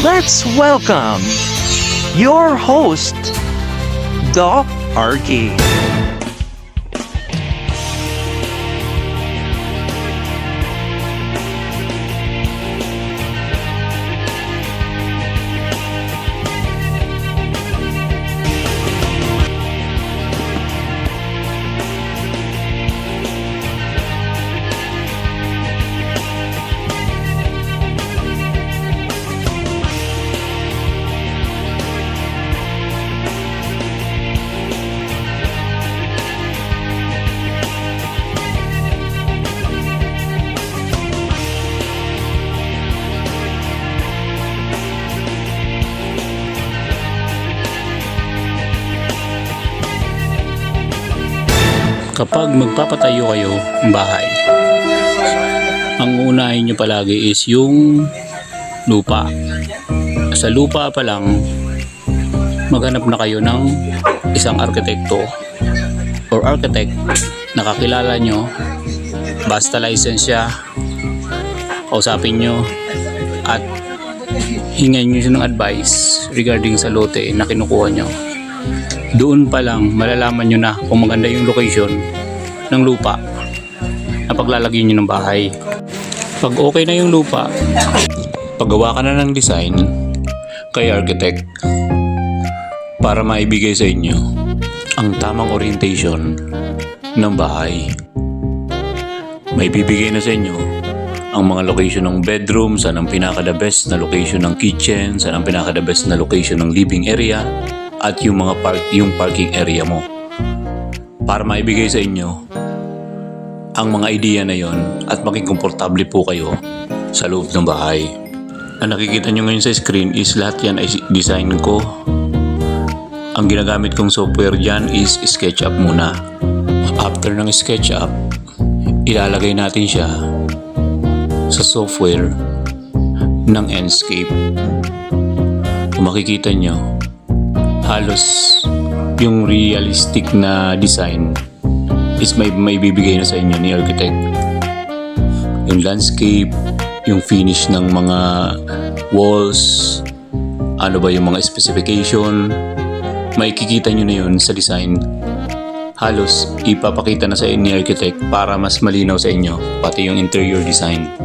let's welcome your host, Doc Arky. Kapag magpapatayo kayo ng bahay, ang unahin nyo palagi is yung lupa. Sa lupa pa lang, maghanap na kayo ng isang arkitekto or architect na kakilala nyo, basta license siya, kausapin nyo at hingin nyo siya ng advice regarding sa lote na kinukuha nyo. Doon pa lang malalaman nyo na kung maganda yung location ng lupa na paglalagyan nyo ng bahay. Pag okay na yung lupa, paggawa ka na ng design kay architect para maibigay sa inyo ang tamang orientation ng bahay. May bibigay na sa inyo ang mga location ng bedroom, saan ang pinaka-the best na location ng kitchen, saan ang pinaka-the best na location ng living area, at yung mga yung parking area mo para maibigay sa inyo ang mga idea na yon at maging komportable po kayo sa loob ng bahay. Ang nakikita nyo ngayon sa screen is lahat yan ay design ko. Ang ginagamit kong software dyan is SketchUp muna. After ng SketchUp, ilalagay natin siya sa software ng Enscape. Kung makikita nyo, halos yung realistic na design is may bibigay na sa inyo ni architect. Yung landscape, yung finish ng mga walls, ano ba yung mga specification, makikita nyo na yun sa design. Halos ipapakita na sa inyo ni architect para mas malinaw sa inyo, pati yung interior design.